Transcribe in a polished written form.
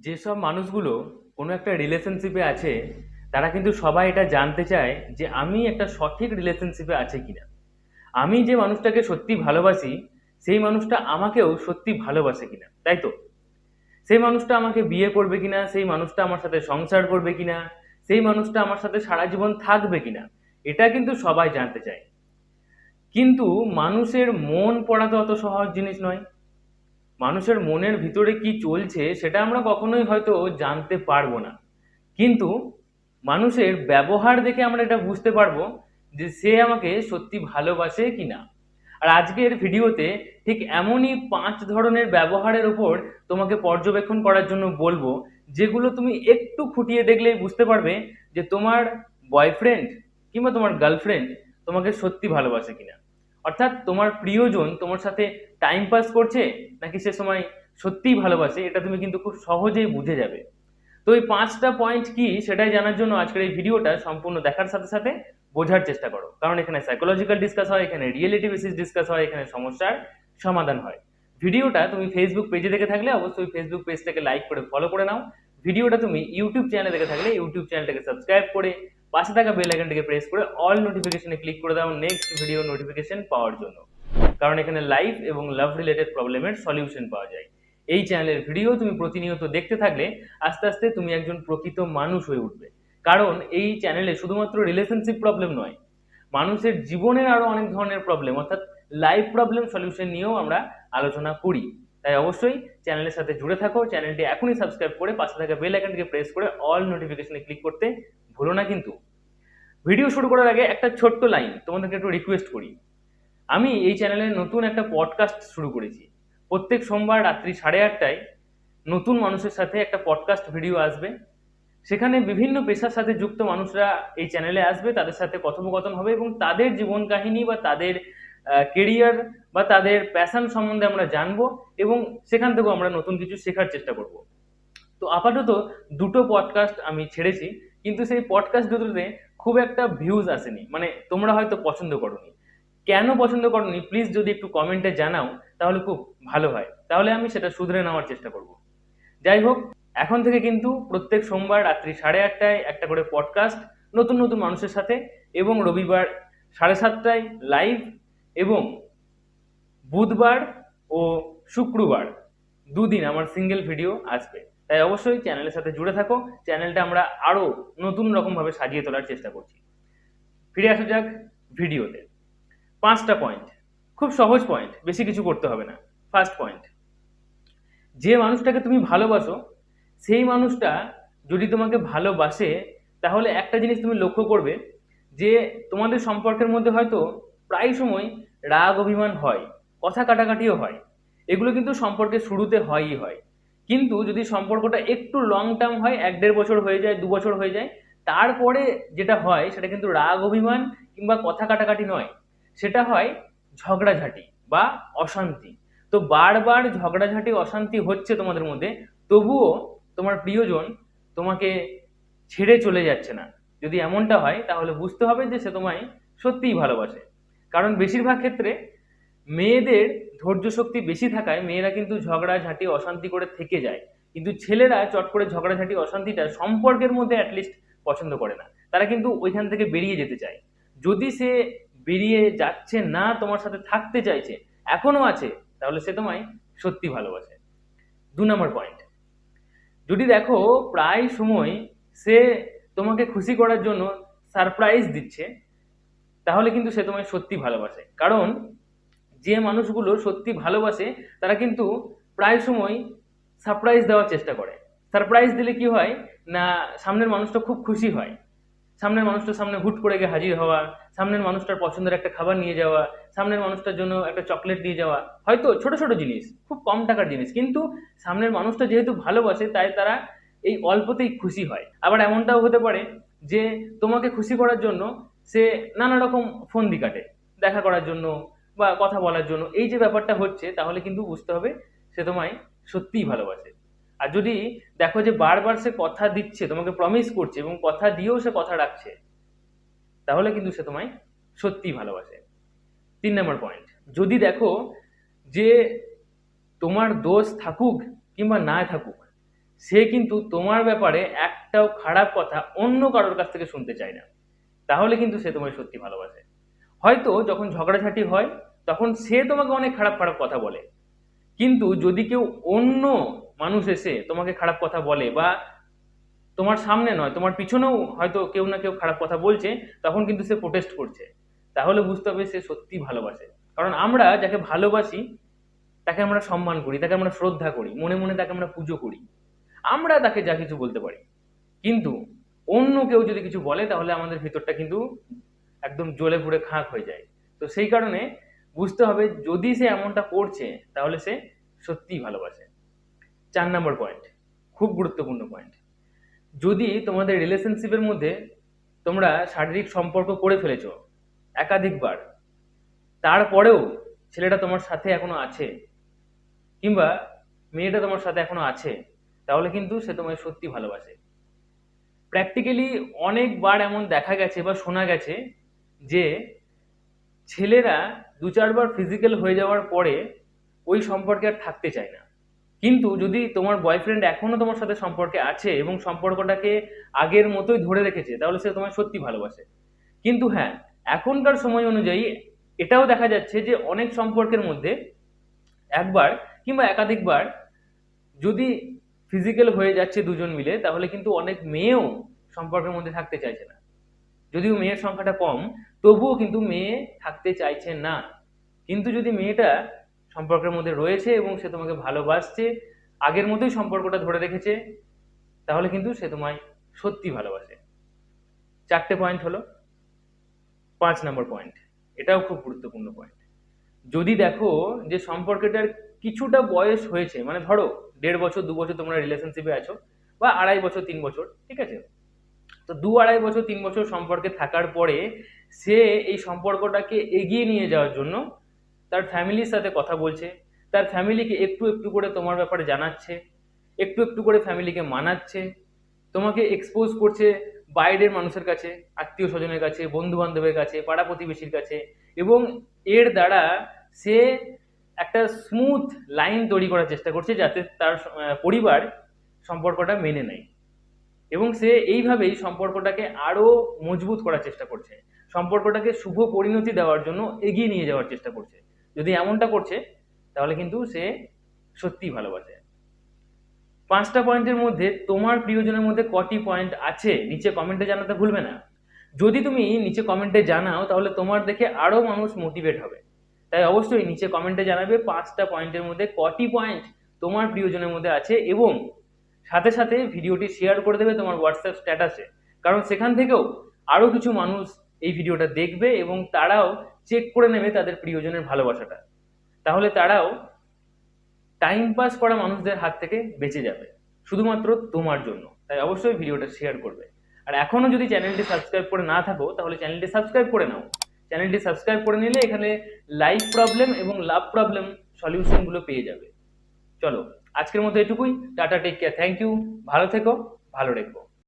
যেসব মানুষগুলো কোনো একটা রিলেশনশিপে আছে তারা কিন্তু সবাই এটা জানতে চায় যে আমি একটা সঠিক রিলেশনশিপে আছে কিনা। আমি যে মানুষটাকে সত্যি ভালোবাসি সেই মানুষটা আমাকেও সত্যি ভালোবাসে কিনা, তাই তো? সেই মানুষটা আমাকে বিয়ে করবে কিনা, সেই মানুষটা আমার সাথে সংসার করবে কিনা, সেই মানুষটা আমার সাথে সারা জীবন থাকবে কিনা, এটা কিন্তু সবাই জানতে চায়। কিন্তু মানুষের মন পড়া তো অত সহজ জিনিস নয়। মানুষের মনের ভিতরে কি চলছে সেটা আমরা কখনোই হয়তো জানতে পারবো না, কিন্তু মানুষের ব্যবহার দেখে আমরা এটা বুঝতে পারবো যে সে আমাকে সত্যি ভালোবাসে কিনা। আর আজকের ভিডিওতে ঠিক এমনই 5 ধরনের ব্যবহারের উপর তোমাকে পর্যবেক্ষণ করার জন্য বলবো, যেগুলো তুমি একটু খুঁটিয়ে দেখলেই বুঝতে পারবে যে তোমার বয়ফ্রেন্ড কিংবা তোমার গার্লফ্রেন্ড তোমাকে সত্যি ভালোবাসে কিনা। অর্থাৎ তোমার প্রিয়জন তোমার সাথে টাইম পাস করছে নাকি সে সময় সত্যিই ভালোবাসে, এটা তুমি কিন্তু খুব সহজেই বুঝে যাবে। তো এই 5টা পয়েন্ট কি সেটাই জানার জন্য আজকের এই ভিডিওটা সম্পূর্ণ দেখার সাথে সাথে বোঝার চেষ্টা করো, কারণ এখানে সাইকোলজিক্যাল ডিসকাস হয়, এখানে রিয়েলিটি বেসিস ডিসকাস হয়, এখানে সমস্যার সমাধান হয়। ভিডিওটা তুমি ফেসবুক পেজে দেখে থাকলে অবশ্যই ফেসবুক পেজটাকে লাইক করে ফলো করে নাও। ভিডিওটা তুমি ইউটিউব চ্যানেলে দেখে থাকলে ইউটিউব চ্যানেলটাকে সাবস্ক্রাইব করে পাশে থাকা বেল আইকনটিকে প্রেস করে অল নোটিফিকেশনে ক্লিক করে দাও নেক্সট ভিডিও নোটিফিকেশন পাওয়ার জন্য, কারণ এখানে লাইফ এবং লাভ রিলেটেড প্রবলেমের সলিউশন পাওয়া যায়। এই চ্যানেলের ভিডিও তুমি প্রতিনিয়ত দেখতে থাকলে আস্তে আস্তে তুমি একজন প্রকৃত মানুষ হয়ে উঠবে। কারণ এই চ্যানেলে শুধুমাত্র রিলেশনশিপ প্রবলেম নয়, মানুষের জীবনের আরো অনেক ধরনের প্রবলেম অর্থাৎ লাইফ প্রবলেম সলিউশন নিয়েও আমরা আলোচনা করি। তাই অবশ্যই চ্যানেলের সাথে জুড়ে থাকো, চ্যানেলটি এখনই সাবস্ক্রাইব করে পাশে থাকা বেল আইকনটিকে প্রেস করে অল নোটিফিকেশনে ক্লিক করতে ভুলো না কিন্তু। ভিডিও শুরু করার আগে একটা ছোট্ট লাইন তোমাদেরকে একটু রিকোয়েস্ট করি। আমি এই চ্যানেলে নতুন একটা পডকাস্ট শুরু করেছি। প্রত্যেক সোমবার রাত্রি 8:30টায় নতুন মানুষের সাথে একটা পডকাস্ট ভিডিও আসবে। সেখানে বিভিন্ন পেশার সাথে যুক্ত মানুষরা এই চ্যানেলে আসবে, তাদের সাথে কথোপকথন হবে এবং তাদের জীবন কাহিনী বা তাদের কেরিয়ার বা তাদের প্যাশন সম্বন্ধে আমরা জানবো এবং সেখান থেকেও আমরা নতুন কিছু শেখার চেষ্টা করব। তো আপাতত দুটো পডকাস্ট আমি ছেড়েছি, কিন্তু সেই পডকাস্ট দুটোতে খুব একটা ভিউজ আসেনি, মানে তোমরা হয়তো পছন্দ করোনি। কেন পছন্দ করোনি প্লিজ যদি একটু কমেন্টে জানাও তাহলে খুব ভালো হয়, তাহলে আমি সেটা শুধরে নেওয়ার চেষ্টা করব। যাই হোক, এখন থেকে কিন্তু প্রত্যেক সোমবার রাত্রি 8:30টায় একটা করে পডকাস্ট নতুন নতুন মানুষের সাথে, এবং রবিবার 7:30টায় লাইভ, এবং বুধবার ও শুক্রবার দুদিন আমার সিঙ্গেল ভিডিও আসবে। তাই অবশ্যই চ্যানেলের সাথে জুড়ে থাকো, চ্যানেলটা আমরা আরো নতুন রকম ভাবে সাজিয়ে তোলার চেষ্টা করছি। ফিরে আসা যাক ভিডিওতে। 5টা পয়েন্ট, খুব সহজ পয়েন্ট, বেশি কিছু করতে হবে না। ফার্স্ট পয়েন্ট, যে মানুষটাকে তুমি ভালোবাসো সেই মানুষটা যদি তোমাকে ভালোবাসে তাহলে একটা জিনিস তুমি লক্ষ্য করবে যে তোমাদের সম্পর্কের মধ্যে হয়তো প্রায় সময় রাগ অভিমান হয়, কথা কাটাকাটিও হয়। এগুলো কিন্তু সম্পর্কের শুরুতে হয়ই হয়, কিন্তু যদি সম্পর্কটা একটু লং টার্ম হয়, 1-1.5 বছর হয়ে যায়, 2 বছর হয়ে যায়, তারপরে যেটা হয় সেটা কিন্তু রাগ অভিমান কিংবা কথা কাটাকাটি নয়, সেটা হয় ঝগড়াঝাটি বা অশান্তি। তো বারবার ঝগড়াঝাটি অশান্তি হচ্ছে তোমাদের মধ্যে, তবুও তোমার প্রিয়জন তোমাকে ছেড়ে চলে যাচ্ছে না। যদি এমনটা হয় তাহলে বুঝতে হবে যে সে তোমায় সত্যিই ভালোবাসে। কারণ বেশিরভাগ ক্ষেত্রে মেয়েদের ধৈর্য শক্তি বেশি থাকায় মেয়েরা কিন্তু ঝগড়াঝাটি অশান্তি করে থেকে যায়, কিন্তু ছেলেরা চট করে ঝগড়াঝাটি অশান্তিটা সম্পর্কের মধ্যে অ্যাটলিস্ট পছন্দ করে না, তারা কিন্তু ওইখান থেকে বেরিয়ে যেতে চায়। যদি সে বেরিয়ে যাচ্ছে না, তোমার সাথে থাকতে চাইছে, এখনো আছে, তাহলে সে তোমায় সত্যি ভালোবাসে। 2 নম্বর পয়েন্ট, যদি দেখো প্রায় সময় সে তোমাকে খুশি করার জন্য সারপ্রাইজ দিচ্ছে, তাহলে কিন্তু সে তোমায় সত্যি ভালোবাসে। কারণ যে মানুষগুলো সত্যি ভালোবাসে তারা কিন্তু প্রায় সময় সারপ্রাইজ দেওয়ার চেষ্টা করে। সারপ্রাইজ দিলে কি হয় না, সামনের মানুষটা খুব খুশি হয়, সামনের মানুষটার সামনে হুট করে গিয়ে হাজির হওয়া, সামনের মানুষটার পছন্দের একটা খাবার নিয়ে যাওয়া, সামনের মানুষটার জন্য একটা চকলেট দিয়ে যাওয়া, হয়তো ছোট ছোট জিনিস, খুব কম টাকার জিনিস, কিন্তু সামনের মানুষটা যেহেতু ভালোবাসে তাই তারা এই অল্পতেই খুশি হয়। আবার এমনটাও হতে পারে যে তোমাকে খুশি করার জন্য সে নানা রকম ফন্দি কাটে, দেখা করার জন্য বা কথা বলার জন্য। এই যে ব্যাপারটা হচ্ছে, তাহলে কিন্তু বুঝতে হবে সে তোমায় সত্যিই ভালোবাসে। আর যদি দেখো যে বারবার সে কথা দিচ্ছে, তোমাকে প্রমিস করছে এবং কথা দিয়েও সে কথা রাখছে, তাহলে কিন্তু সে তোমায় সত্যিই ভালোবাসে। 3 নম্বর পয়েন্ট, যদি দেখো যে তোমার দোষ থাকুক কিংবা না থাকুক, সে কিন্তু তোমার ব্যাপারে একটাও খারাপ কথা অন্য কারোর কাছ থেকে শুনতে চায় না। তাহলে কিন্তু সে তোমায় সত্যি ভালোবাসে। হয়তো যখন ঝগড়াঝাটি হয় তখন সে তোমাকে অনেক খারাপ খারাপ কথা বলে, কিন্তু যদি কেউ অন্য মানুষ এসে তোমাকে খারাপ কথা বলে, বা তোমার সামনে নয় তোমার পিছনেও হয়তো কেউ না কেউ খারাপ কথা বলছে, তখন কিন্তু সে প্রোটেস্ট করছে, তাহলে বুঝতে হবে সে সত্যি ভালোবাসে। কারণ আমরা যাকে ভালোবাসি তাকে আমরা সম্মান করি, তাকে আমরা শ্রদ্ধা করি, মনে মনে তাকে আমরা পুজো করি, আমরা তাকে যা কিছু বলতে পারি। কিন্তু অন্য কেউ যদি কিছু বলে তাহলে আমাদের ভিতরটা কিন্তু একদম জ্বলে পুড়ে খাক হয়ে যায়। তো সেই কারণে বুঝতে হবে যদি সে এমনটা করছে তাহলে সে সত্যিই ভালোবাসে। 4 নম্বর পয়েন্ট, খুব গুরুত্বপূর্ণ পয়েন্ট, যদি তোমাদের রিলেশনশিপের মধ্যে তোমরা শারীরিক সম্পর্ক করে ফেলেছো একাধিকবার, তারপরেও ছেলেটা তোমার সাথে এখনো আছে, কিংবা মেয়েটা তোমার সাথে এখনো আছে, তাহলে কিন্তু সে তোমায় সত্যি ভালোবাসে। প্র্যাকটিক্যালি অনেকবার এমন দেখা গেছে বা শোনা গেছে যে ছেলেরা 2-4 বার ফিজিক্যাল হয়ে যাওয়ার পরে ওই সম্পর্কে আর থাকতে চায় না। কিন্তু যদি তোমার বয়ফ্রেন্ড এখনো তোমার সাথে সম্পর্কে আছে এবং সম্পর্কটাকে আগের মতোই ধরে রেখেছে, তাহলে সে তোমায় সত্যি ভালোবাসে। কিন্তু হ্যাঁ, এখনকার সময় অনুযায়ী এটাও দেখা যাচ্ছে যে অনেক সম্পর্কের মধ্যে একবার কিংবা একাধিকবার যদি ফিজিক্যাল হয়ে যাচ্ছে দুজন মিলে, তাহলে কিন্তু অনেক মেয়েও সম্পর্কের মধ্যে থাকতে চাইছে না। যদিও মেয়ের সংখ্যাটা কম, তবুও কিন্তু মেয়ে থাকতে চাইছে না। কিন্তু যদি মেয়েটা সম্পর্কের মধ্যে রয়েছে এবং সে তোমাকে ভালোবাসছে, আগের মতোই সম্পর্কটা ধরে রেখেছে, তাহলে কিন্তু সে তোমায় সত্যি ভালোবাসে। 4টে পয়েন্ট হলো। 5 নম্বর পয়েন্ট, এটাও খুব গুরুত্বপূর্ণ পয়েন্ট, যদি দেখো যে সম্পর্কটার কিছুটা বয়স হয়েছে, মানে ধরো 1.5 বছর 2 বছর তোমরা রিলেশনশিপে আছো, বা 2.5 বছর 3 বছর, ঠিক আছে, তো 2-2.5 বছর 3 বছর সম্পর্কে থাকার পরে সে এই সম্পর্কটাকে এগিয়ে নিয়ে যাওয়ার জন্য তার ফ্যামিলির সাথে কথা বলছে, তার ফ্যামিলিকে একটু একটু করে তোমার ব্যাপারে জানাচ্ছে, একটু একটু করে ফ্যামিলিকে মানাচ্ছে, তোমাকে এক্সপোজ করছে বাইরের মানুষের কাছে, আত্মীয় স্বজনের কাছে, বন্ধু বান্ধবের কাছে, পাড়া প্রতিবেশীর কাছে, এবং এর দ্বারা সে একটা স্মুথ লাইন তৈরি করার চেষ্টা করছে যাতে তার পরিবার সম্পর্কটা মেনে নেয়, এবং সে এইভাবেই সম্পর্কটাকে আরো মজবুত করার চেষ্টা করছে, সম্পর্কটাকে শুভ পরিণতি দেওয়ার জন্য এগিয়ে নিয়ে যাওয়ার চেষ্টা করছে। যদি এমনটা করছে তাহলে কিন্তু সে সত্যিই ভালোবাসে। 5টা পয়েন্টের মধ্যে তোমার প্রিয়জনের মধ্যে কটি পয়েন্ট আছে নিচে কমেন্টে জানাতে ভুলবে না। যদি তুমি নিচে কমেন্টে জানাও তাহলে তোমার দেখে আরো মানুষ মোটিভেট হবে। তাই অবশ্যই নিচে কমেন্টে জানাবে 5টা পয়েন্টের মধ্যে কটি পয়েন্ট তোমার প্রিয়জনের মধ্যে আছে, এবং সাথে সাথে ভিডিওটি শেয়ার করে দেবে তোমার হোয়াটসঅ্যাপ স্ট্যাটাসে, কারণ সেখান থেকেও আরো কিছু মানুষ এই ভিডিওটা দেখবে এবং তারাও চেক করে নেবে তাদের প্রিয়জনের ভালোবাসাটা, তাহলে তারাও টাইম পাস করা মানুষদের হাত থেকে বেঁচে যাবে শুধুমাত্র তোমার জন্য। তাই অবশ্যই ভিডিওটা শেয়ার করবে। আর এখনো যদি চ্যানেলটি সাবস্ক্রাইব করে না থাকো তাহলে চ্যানেলটি সাবস্ক্রাইব করে নাও। চ্যানেলটি সাবস্ক্রাইব করে নিলে এখানে লাইফ প্রবলেম এবং লাভ প্রবলেম সলিউশনগুলো পেয়ে যাবে। চলো আজকের মতো এটুকুই, tata, take care, thank you, ভালো থেকো, ভালো রেখো।